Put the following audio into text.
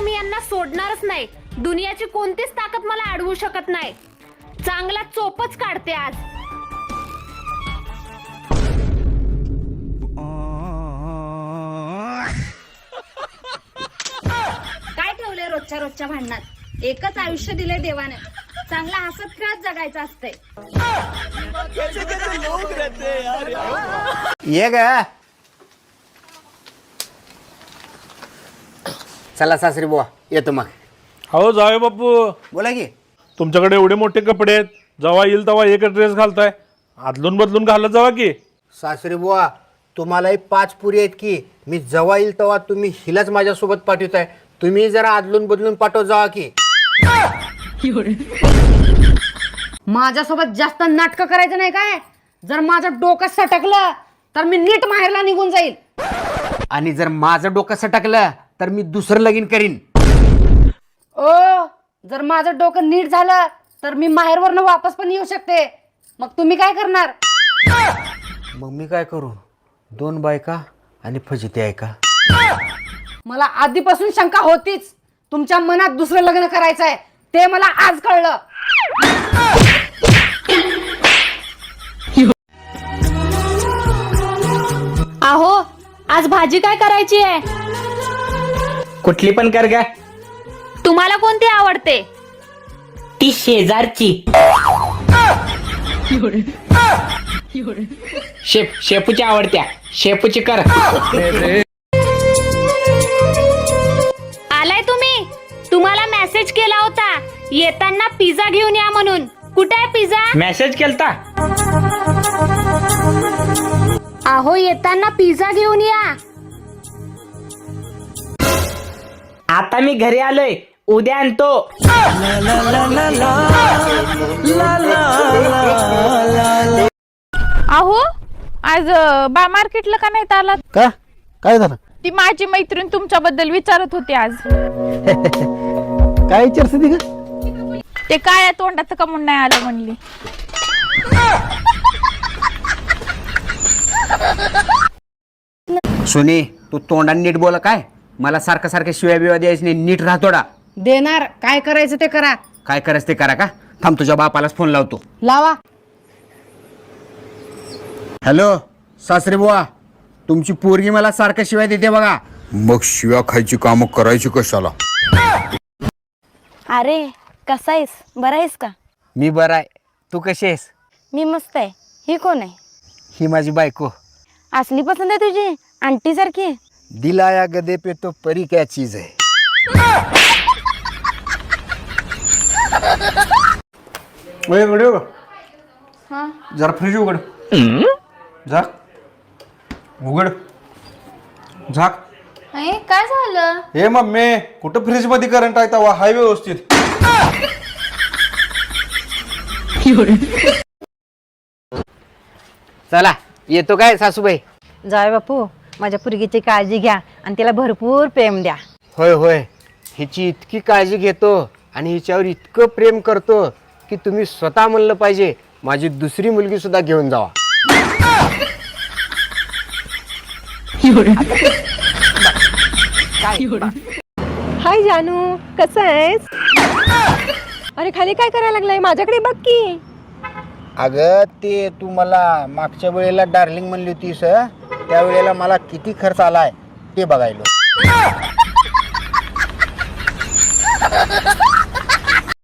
मी यांना सोडणारच नाही. दुनियाची कोणतीच ताकद मला अडवू शकत नाही. चांगला चोपच काढते आज. काय ठेवलंय रोजच्या रोजच्या भांडणात? एकच आयुष्य दिलंय देवाने. चांगला हसत खेळत जगायचं असतंय. ये ग. चला सासरी बुवा, येतो मग. हो जावे बापू, बोला की. तुमच्याकडे एवढे मोठे कपडे आहेत, जेव्हा येईल तेव्हा एक ड्रेस घालताय. आदलून बदलून घालत जावा की. सासरी बुवा, तुम्हालाही 5 पुरी आहेत की. मी जेव्हा येईल तेव्हा तुम्ही हिलाच माझ्यासोबत पाठवताय. तुम्ही जरा आदलून बदलून पाठवत जावा की. माझ्यासोबत जास्त नाटकं करायचं नाही काय. जर माझं डोकं सटकलं तर मी नीट माहेरला निघून जाईल. आणि जर माझं डोकं सटकलं तर मी दुसरं लगीन करीन. ओ, जर माझं डोकं नीट झालं तर मी माहेरवरनं वापस पण येऊ शकते. मग तुम्ही काय करणार? मग मी काय करू? 2 बायका आणि फजिती आहे का? मला आधीपासून शंका होतीच. तुमच्या मनात दुसरं लग्न करायचं आहे, ते मला आज कळलं. अहो, आज भाजी काय करायची आहे? कुठली पण कर ग. तुम्हाला कोणती आवडते? ती शेजारची. शेपूची आवडत्या. शेपूची कर. आलाय तुम्ही? तुम्हाला मेसेज केला होता येताना पिझ्झा घेऊन या म्हणून. कुठे आहे पिझ्झा? मेसेज केलता. अहो, येताना पिझ्झा घेऊन या. आता मी घरी आलोय, उद्या आणतो. अहो, आज बा मार्केटला का नाही आलात? का काय झालं? ती माझी मैत्रीण तुमच्याबद्दल विचारत होती आज. काय विचारते ती का? ते काय तोंडाचं कमून नाही आलं म्हणली. सोनी, तू तोंडाने नीट बोला. काय मला सारखं सारखं शिव्या बिव्या द्यायचं नाही. नीट राहा थोडा. देणार. काय करायचं ते करा. काय करायचं ते करा. का थांब, तुझ्या बापालाच फोन लावतो. लावा. हॅलो सासरे बुवा, तुमची पोरगी मला सारखं शिव्या देते बघा. मग शिव्या खायची कामं करायची कशाला? अरे, कसा आहेस? बरा आहेस का? मी बरा आहे. तू कशी आहेस? मी मस्त आहे. ही कोण आहे? ही माझी बायको. असली पसंत आहे तुझी? आंटी सारखी. दिलाया गदे पे तो परी क्या चीज है. जरा फ्रीज उघड. झाक उघड. झाक. काय झालं? हे मम्मी, कुठं फ्रीज मध्ये करंट आहे तवा? हाय व्यवस्थित. चला येतो काय सासूबाई. जाय बापू, माझ्या पोरगीची काळजी घ्या आणि तिला भरपूर प्रेम द्या. होय होय, हिची इतकी काळजी घेतो आणि हिच्यावर इतकं प्रेम करतो की तुम्ही स्वतः म्हणलं पाहिजे माझी दुसरी मुलगी सुद्धा घेऊन जावा. हाय जानू, कसं आहेस? अरे खाली काय करायला लागलाय? माझ्याकडे बघ की. अगं, ते तू मला मागच्या वेळेला डार्लिंग म्हणली होतीस, त्यावेळेला मला किती खर्च आलाय ते बघायलो.